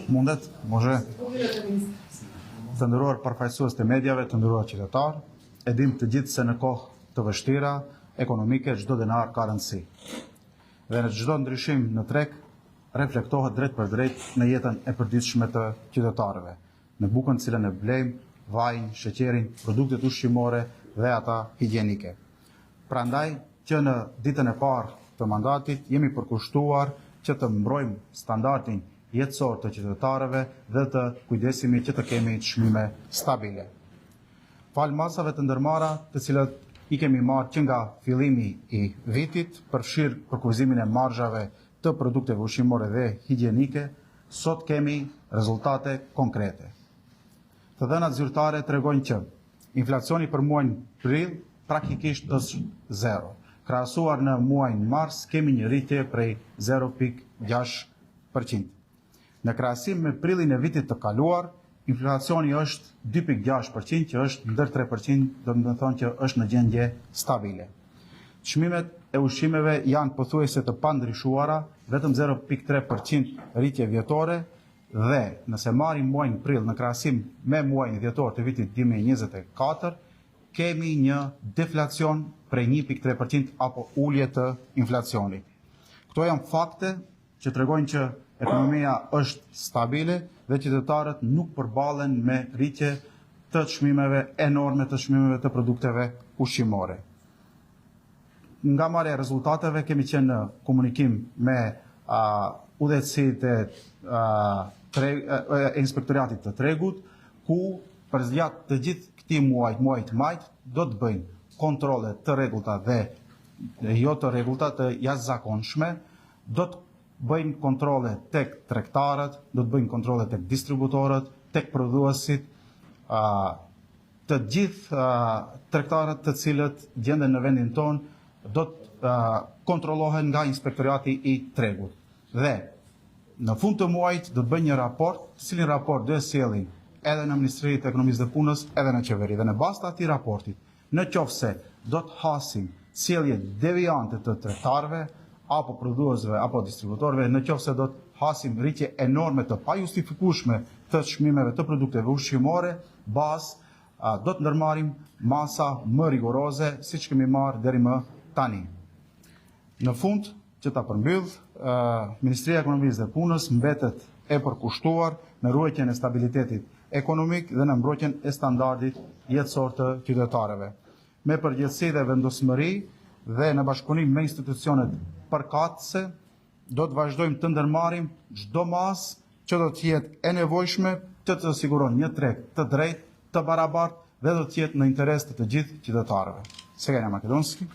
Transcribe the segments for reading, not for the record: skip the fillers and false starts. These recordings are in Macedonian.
Mundet, može. Të nderuar përfaqësues të mediave, të nderuar qytetar, e dim të gjithë se në kohë të vështira ekonomike çdo denar ka rëndësi. Dhe në çdo ndryshim në treg reflektohet drejt për drejt në jetën e përditshme të qytetarëve, në bukën të cilën e blejmë, vajin, sheqerin, produktet ushqimore dhe ata higjienike. Prandaj që në ditën e parë të mandatit jemi përkushtuar që të mbrojmë standardin jetësor të qytetarëve dhe të kujdesemi që të kemi çmime stabile. Fal masave të ndërmarra, të cilat i kemi marrë që nga fillimi i vitit, përfshirë përkufizimin e marzhave të produkteve ushqimore dhe higjienike, sot kemi rezultate konkrete. Të dhënat zyrtare tregojnë që inflacioni për muajin prill praktikisht është 0. Krahasuar në muajin mars kemi një rritje prej 0.6%. Në krahasim me prillin e vitit të kaluar, inflacioni është 2.6%, që është ndër 3%, do të thonë që është në gjendje stabile. Çmimet e ushqimeve janë pothuajse të pandryshuara, vetëm 0.3% rritje vjetore dhe nëse marrim muajin prill në krahasim me muajin dhjetor të vitit 2024, kemi një deflacion prej 1.3% apo ulje të inflacionit. Këto janë fakte që tregojnë që ekonomia është stabile dhe qytetarët nuk përballen me rritje të çmimeve enorme të çmimeve të produkteve ushqimore. Nga marrja e rezultateve kemi qenë në komunikim me udhëheqësitë e inspektoratit të tregut, ku përgjatë të gjithë këtij muajit maj do të bëjnë kontrolle të rregullta dhe jo të rregullta, të jashtëzakonshme, do të bëjnë kontrolle tek tregtarët, do të bëjnë kontrolle tek distributorët, tek prodhuesit, të gjithë tregtarët të cilët gjenden në vendin tonë do të kontrollohen nga inspektorati i tregut. Dhe në fund të muajit do të bëjnë një raport, të cilin raport do e sjellin edhe në Ministrinë të Ekonomisë dhe Punës, edhe në qeveri. Dhe në bazë të atij raportit, në qoftë se do të hasim sjellje devijante të tregtarëve, apo prodhuesve, apo distributorëve, në qoftë se do të hasim rritje enorme të pajustifikueshme të çmimeve të produkteve ushqimore, do të ndërmarrim masa më rigoroze, siç kemi marrë deri më tani. Në fund, që ta përmbyll, Ministria e Ekonomisë dhe Punës mbetet e përkushtuar në ruajtjen e stabilitetit ekonomik dhe në mbrojtjen e standardit jetësor të qytetarëve. Me përgjegjësi dhe vendosmëri dhe në bashkëpunim me institucionet përkatëse, do të vazhdojmë të ndërmarrim çdo masë që do të jetë e nevojshme që të siguron një treg të drejtë, të barabartë dhe do të jetë në interes të gjithë qytetarëve. Сега македонски.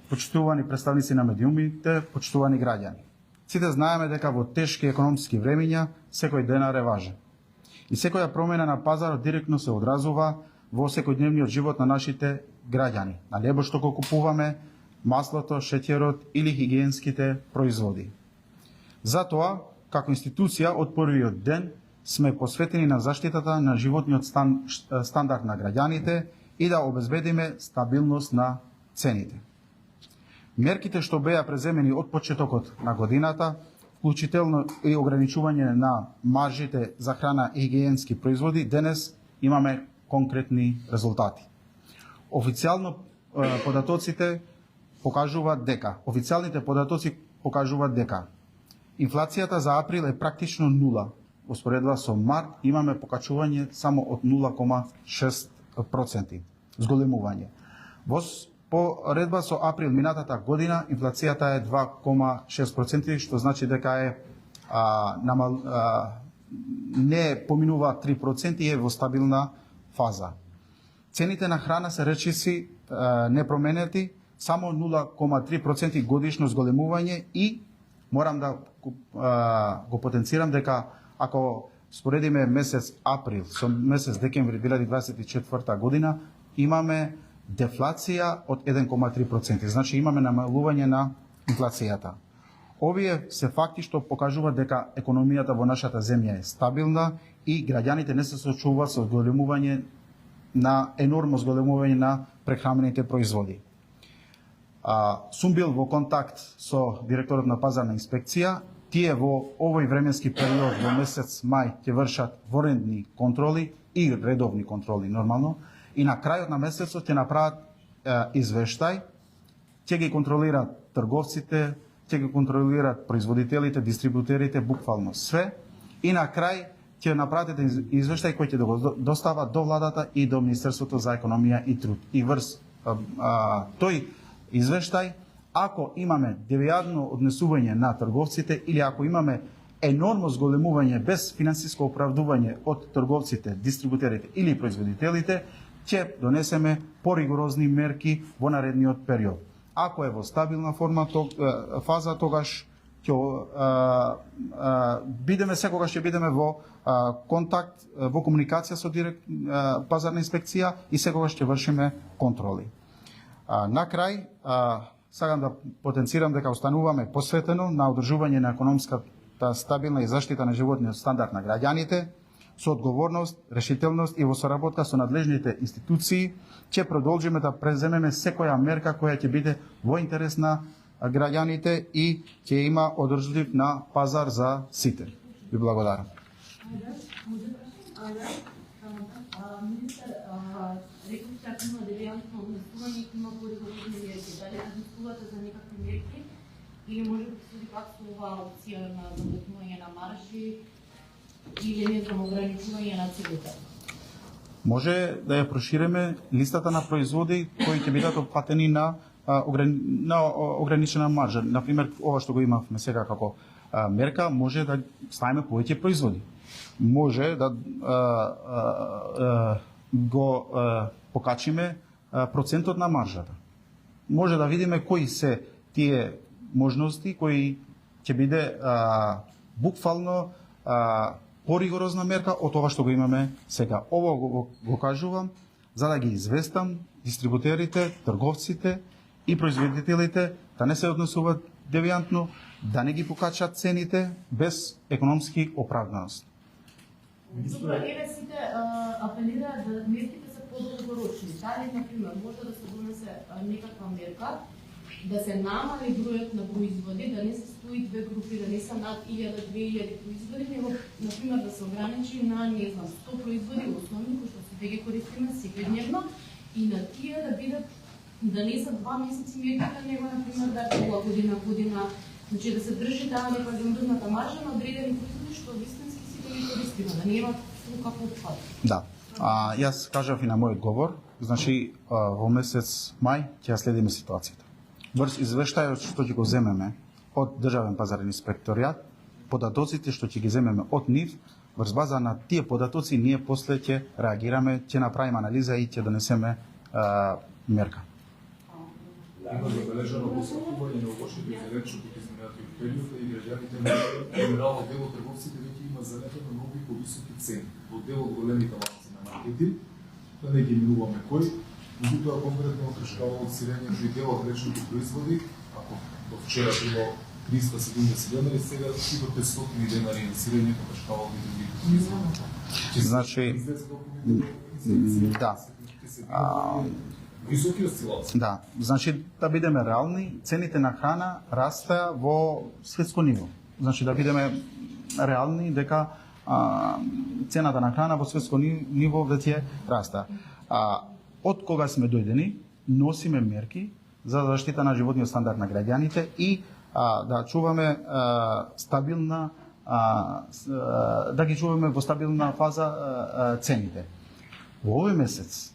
Почитувани представници на медиумите, почитувани граѓани. Сите знаеме дека во тешки економски времиња секој денар е важен. И секоја промена на пазарот директно се одразува во секојдневниот живот на нашите граѓани, на лебо што го купуваме, маслото, шеќерот или хигиенските производи. Затоа, како институција од првиот ден сме посветени на заштитата на животниот стандард на граѓаните и да обезбедиме стабилност на цените. Мерките што беа преземени од почетокот на годината, вклучително и ограничување на маржите за храна и хигиенски производи, денес имаме конкретни резултати. Официјалните податоци покажуваат дека инфлацијата за април е практично нула. Успоредба со март имаме покачување само од 0,6% зголемување. Во поредба со април минатата година инфлацијата е 2,6%, што значи дека е не поминува 3% и е во стабилна фаза. Цените на храна се речиси непроменети, само 0,3% годишно зголемување и морам да го потенцирам дека ако споредиме месец април со месец декември 2024 година, имаме дефлација од 1,3%. Значи имаме намалување на инфлацијата. Овие се факти што покажуваат дека економијата во нашата земја е стабилна и граѓаните не се соочуваат со енормно зголемување на прехранените производи. Сум бил во контакт со директорот на пазарна инспекција. Тие во овој временски период во месец мај ќе вршат воредни контроли и редовни контроли нормално, и на крајот на месецот ќе направат извештај, ќе ги контролираат трговците, ќе ги контролираат производителите, дистрибутерите, буквално све, и на крај ќе направите извештај кој ќе го достава до владата и до Министерството за економија и труд. И врз тој извештај, ако имаме девијатно однесување на трговците или ако имаме енормно зголемување без финансиско оправдување од трговците, дистрибутерите или производителите, ќе донесеме поригорозни мерки во наредниот период. Ако е во стабилна фаза, тогаш ќе бидеме, секогаш ќе бидеме во контакт, во комуникација со пазарна инспекција и секогаш ќе вршиме контроли. На крај, сакам да потенцирам дека остануваме посветено на одржување на економската стабилна и заштита на животниот стандард на граѓаните, со одговорност, решителност и во соработка со надлежните институции, ќе продолжиме да преземеме секоја мерка која ќе биде во интерес на граѓаните и ќе има одржлив на пазар за сите. Ви благодарам. Министер, рековте ако има девијантно однесување, има поригорозни мерки. Дали размислувате за некакви мерки или може да се суди пак со оваа опција на заметнување на маржи или не знам ограничување на цените? Може да ја проширеме листата на производи кои ќе бидат опфатени на ограничена маржа. Например, ова што го имавме сега како мерка, може да ставиме повеќе производи. Може да го покачиме процентот на маржата. Може да видиме кои се тие можности кои ќе биде буквално поригорозна мерка од ова што го имаме сега. Ово го кажувам за да ги известам дистрибутерите, трговците и производителите да не се однесуваат девијантно, да не ги покачат цените без економски оправданост. Добро, еве сите апелираат да мерките се подолгорочни. Дали, например, може да се донесе некаква мерка да се намали бројот на производи, да не се стои две групи, да не се над 1000-2000 производи, него, например, да се ограничи на, не знам, 100 производи основни, кои што се ги користиме секојдневно, и на тие да бидат, да не се 2 месеци мерките, него, например, да е година, значи да се држи таа нека гамбрзната маржа на одредени производи, што вистински си ги користиме, да нема како отпад. Да. Јас кажав и на мојот говор, значи во месец мај ќе следиме ситуацијата. Врз извештајот што ќе го земеме од Државен пазарен инспекторијат, податоците што ќе ги земеме од нив, врз база на тие податоци ние после ќе реагираме, ќе направиме анализа и ќе донесеме мерка. Има забележано постапување на лошите изречени во изминатиот период и граѓаните генерално дел од трговците веќе има заметено многу повисоки цени. Во дел од големите ланци на маркетинг, да не ги минуваме кој, меѓутоа конкретно кашкавалот сирењето и дел од речните производи, ако до вчера било 370 денари, сега и до 500 денари на сирењето, кашкавал и други производи. Значи, да. Високи осцилации. Да, значи да бидеме реални, цените на храна растеа во светско ниво. Значи да бидеме реални дека цената на храна во светско ниво веќе растеа. Од кога сме дојдени, носиме мерки за заштита на животниот стандард на граѓаните и да чуваме стабилна да ги чуваме во стабилна фаза цените. Во овој месец,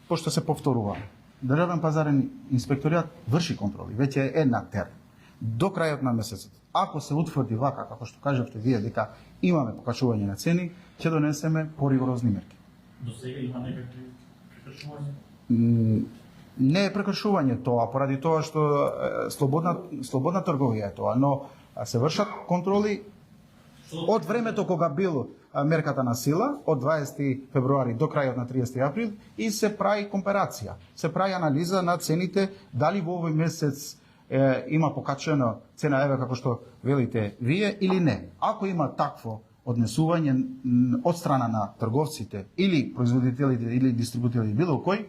пошто се повторува, Државен пазарен инспекторијат врши контроли, веќе е на терен. До крајот на месецот, ако се утврди вака, како што кажавте вие, дека имаме покачување на цени, ќе донесеме поригорозни мерки. До сега има некакви прекршувања? Не е прекршување тоа, поради тоа што слободна трговија е тоа, но се вршат контроли од времето кога бил мерката на сила, од 20 февруари до крајот на 30 април, и се прави компарација. Се прави анализа на цените, дали во овој месец има покачена цена, еве како што велите вие, или не. Ако има такво однесување од страна на трговците или производителите или дистрибутерите било кој,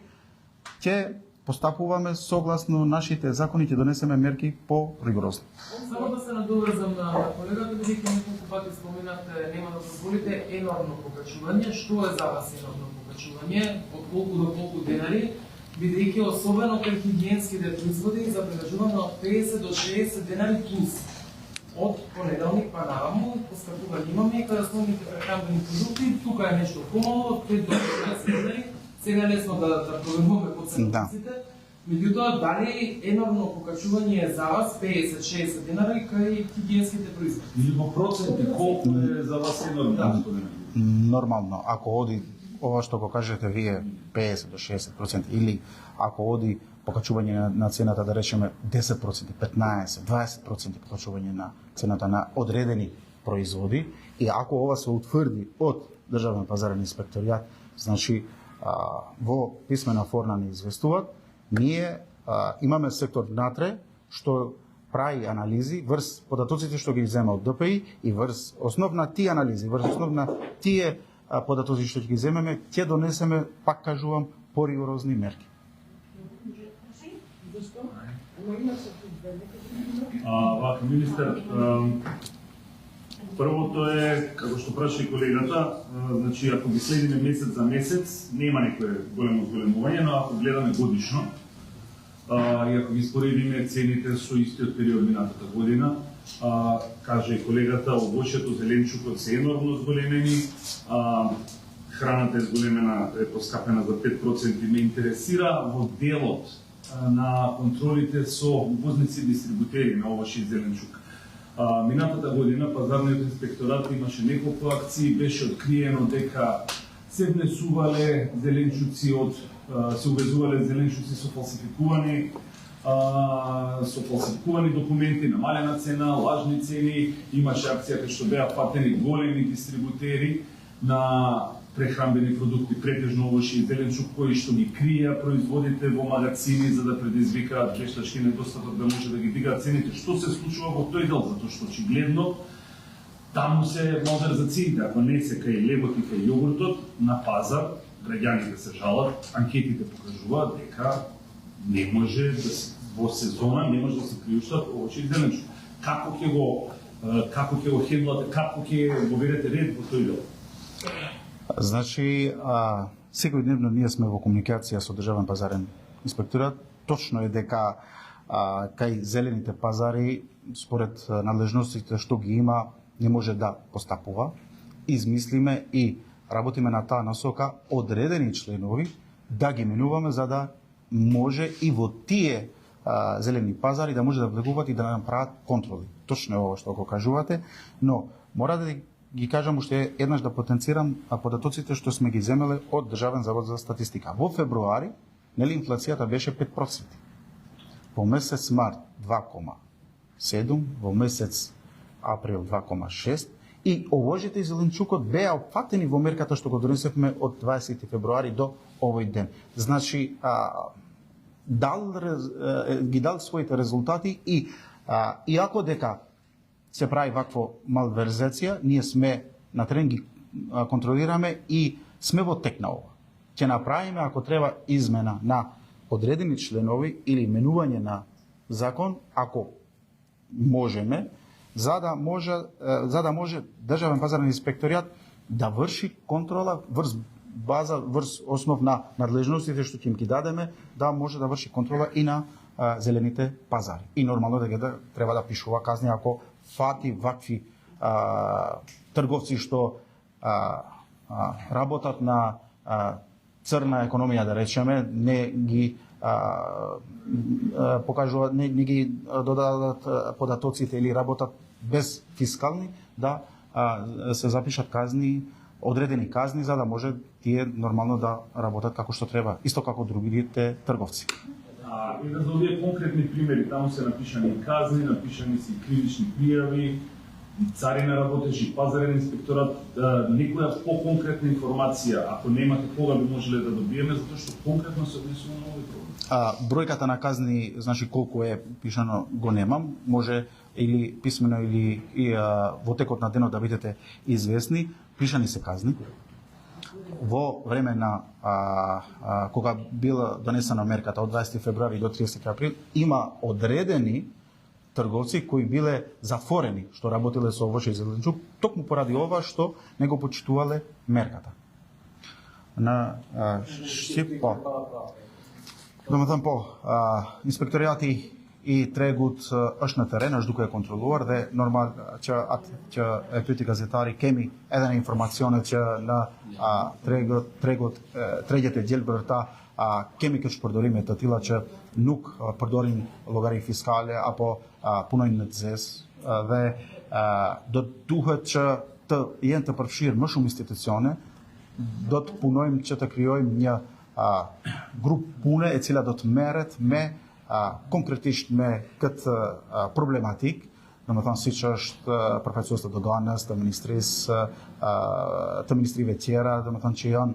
ќе постапуваме согласно нашите закони, ќе донесеме мерки по ригорозно. Само да се надоврзам на колегата, бидејќи неколку пати споменавте нема да дозволите енормно покачување. Што е за вас енормно покачување? Од колку до колку денари? Бидејќи особено кај хигиенските производи забележуваме од 50 до 60 денари плюс. Од понеделник па наравно поскапување имаме и кај основните прехранбени продукти, тука е нешто помало, од 5 до 15 денари. Сега е лесно да проверуваме по ценовниците. Меѓутоа, дали енормно покачување е за вас 50-60 денари кај хигиенските производи? Или во проценти колку е за вас енормно, господине? Нормално, ако оди ова што го кажете вие 50 до 60% или ако оди покачување на цената, да речеме 10%, 15, 20% покачување на цената на одредени производи и ако ова се утврди од Државен пазарен инспекторијат, значи во писмена форма не известуваат, ние имаме сектор натре што прави анализи врз податоците што ги зема од ДПИ и врз основна тие анализи, врз основна тие податоци што ги земеме, ќе донесеме, пак кажувам, поригорозни мерки. Вака, министер, првото е, како што праша и колегата, значи ако ги следиме месец за месец, нема некое големо зголемување, но ако гледаме годишно, и ако ги споредиме цените со истиот период минатата година, каже и колегата, овошјето, зеленчукот се енормно зголемени, храната е зголемена, е поскапена за 5%. Ме интересира во делот на контролите со увозници и дистрибутери на овош и зеленчук. Минатата година пазарниот инспекторат имаше неколку акции, беше откриено дека се внесувале зеленчуци се увезувале зеленчуци со фалсификувани документи, намалена цена, лажни цени. Имаше акција кај што беа фатени големи дистрибутери на прехранбени продукти, претежно овош и зеленчук, кои што ги криеа производите во магазини за да предизвикаат вештачки недостаток, да може да ги дигаат цените. Што се случува во тој дел? Затоа што очигледно таму се малверзациите, ако не се кај лебот и кај јогуртот, на пазар, граѓаните се жалат, анкетите покажуваат дека не може да во сезона не може да се приуштат овоќе и зеленчук. Како ќе го хендлате, како ќе го ведете ред во тој дел? Значи, секојдневно ние сме во комуникација со Државен пазарен инспекторат. Точно е дека кај зелените пазари, според надлежностите што ги има, не може да постапува. Измислиме и работиме на таа насока одредени членови да ги менуваме за да може и во тие зелени пазари да може да влегуваат и да направат контроли. Точно е ова што го кажувате, но мора да ги кажам уште еднаш да потенцирам податоците што сме ги земеле од Државен завод за статистика. Во февруари, нели инфлацијата беше 5%. Во месец март 2,7, во месец април 2,6 и овожите и зеленчукот беа опфатени во мерката што го донесевме од 20 февруари до овој ден. Значи, ги дал своите резултати и иако дека се прави вакво малверзација, ние сме на терен, ги контролираме и сме во тек на ова. Ќе направиме, ако треба, измена на одредени членови или менување на закон, ако можеме, за да може Државен пазарен инспекторијат да врши контрола врз база, врз основ на надлежностите што ќе им ги дадеме, да може да врши контрола и на зелените пазари. И нормално дека треба да пишува казни ако фати вакви трговци што работат на црна економија, да речеме, не ги покажуваат, не ги додадат податоците или работат без фискални, да се запишат казни, одредени казни, за да може тие нормално да работат како што треба, исто како другите трговци. И за овие конкретни примери, таму се напишани казни, напишани се и кривични пријави, и царина работеше, и пазарен инспекторат, некоја по-конкретна информација, ако немате кога би можеле да добиеме, затоа што конкретно се однесува на овој проблем. Бројката на казни, значи колку е пишано, го немам, може или писмено или во текот на денот да бидете известни, пишани се казни. во време на кога била донесена мерката од 20 февруари до 30 април, има одредени трговци кои биле затворени, што работеле со овошје и зеленчук, токму поради ова што не го почитувале мерката. На Штип, инспекторијати и трегут është në terren, është duke e kontrolluar dhe normal që atë që e pyeti gazetari kemi edhe në informacione që në tregjet e gjelbërta kemi këtë shpërdorime të tilla që nuk përdorin llogari fiskale apo punojnë në të zezë dhe do duhet që të jenë të përfshirë më shumë institucione, do të punojmë që të krijojmë një grup pune e cila do të merret me konkretisht me këtë problematik, domethënë siç është përfaqësues të doganës, të ministrisë, të ministrive tjera, domethënë që janë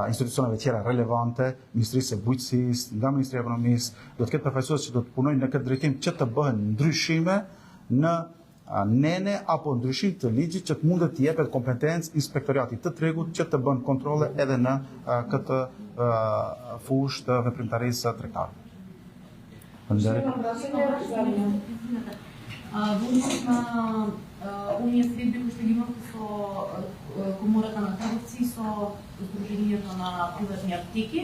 institucioneve tjera relevante, Ministrisë së Bujqësisë, nga Ministria e Ekonomisë, do të ketë përfaqësues që do të punojnë në këtë drejtim që të bëhen ndryshime në nene apo ndryshim të ligjit që të mundet të jepet kompetencë inspektoriatit të tregut që të bën kontrole edhe në këtë fushë të veprimtarisë tregtare. Во однос на оние средби кои што ги имавте со Комората на трговци, со Сдруженијето на приватни аптеки,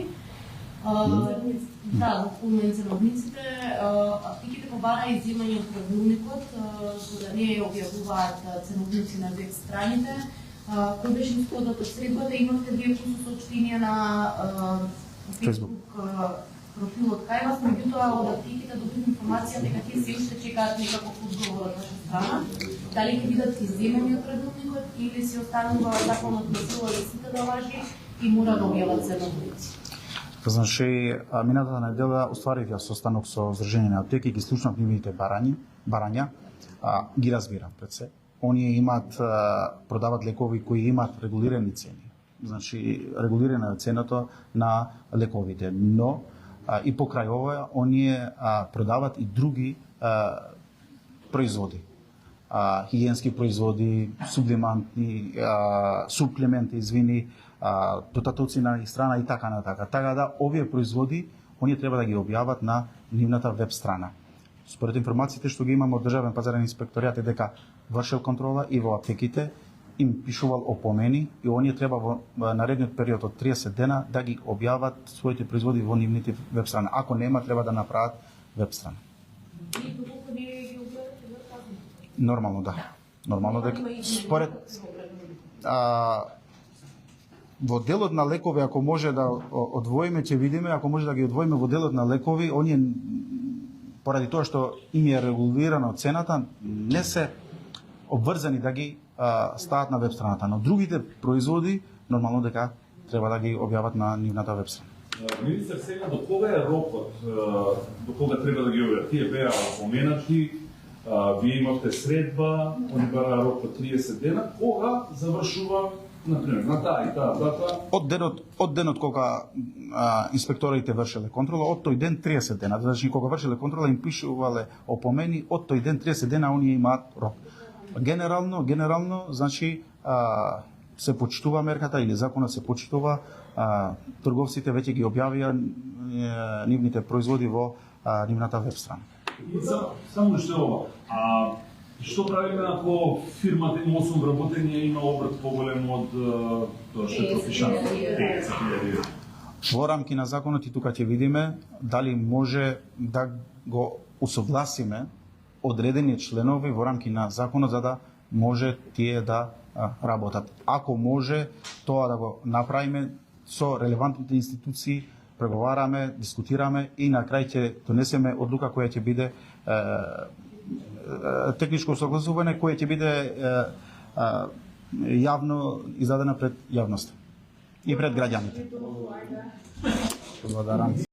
да, во полмен ценовниците, аптеките побара изземање од правилникот, за да не објавуваат ценовници на веб страните. Кој беше исходот од средбата? Имавте вие сообщенија на Facebook профилот кај вас, меѓутоа од аптеките добив информација дека тие се уште чекаат некаков одговор од ваша страна. Дали ќе бидат изземени од правилникот или се останува законот на сила и сите да важи и мора да објават ценовници? Значи, минатата недела остварив ја состанок со Сдружение на аптеки, ги слушнав нивните барања, ги разбирам пред се. Оние имаат, продават лекови кои имаат регулирани цени. Значи, регулирана е цената на лековите, но и покрај ова, оние продават и други производи. Хигиенски производи, суплементи, дотатоцина и страна и така натака. Така да, овие производи, оние треба да ги објават на нивната веб страна. Според информациите што ги имаме од Државен пазарен инспекторијат е дека вршел контрола и во аптеките, им пишувал опомени и оние треба во наредниот период од 30 дена да ги објават своите производи во нивните веб страна. Ако нема, треба да направат веб страна. И доколку не ги објавите веб страна? Нормално да. Нормално дека според во делот на лекови, ако може да одвоиме, ќе видиме, ако може да ги одвоиме во делот на лекови, оние поради тоа што им е регулирана цената, не се обврзани да ги стават на веб страната, но другите производи нормално дека треба да ги објават на нивната веб страна. Министер, сега до кога е рокот, до кога треба да ги објават? Тие беа споменати, вие имавте средба, они бара рок од 30 дена, кога завршува, например, на таа и таа дата? Од денот кога инспекторите вршеле контрола, од тој ден 30 дена, значи кога вршеле контрола им пишувале опомени, од тој ден 30 дена оние имаат рок. Генерално, значи, се почитува мерката или законот се почитува, трговците веќе ги објавија нивните производи во нивната веб страна. И само што ова, што правиме ако фирмата има 8 вработени и има обрт поголем од тоа што е пропишано? Во рамки на законот и тука ќе видиме дали може да го усогласиме одредени членови во рамки на законот за да може тие да работат. Ако може тоа да го направиме со релевантните институции, преговараме, дискутираме и на крај ќе донесеме одлука која ќе биде техничко согласување, која ќе биде јавно издадена пред јавноста и пред граѓаните. Благодарам.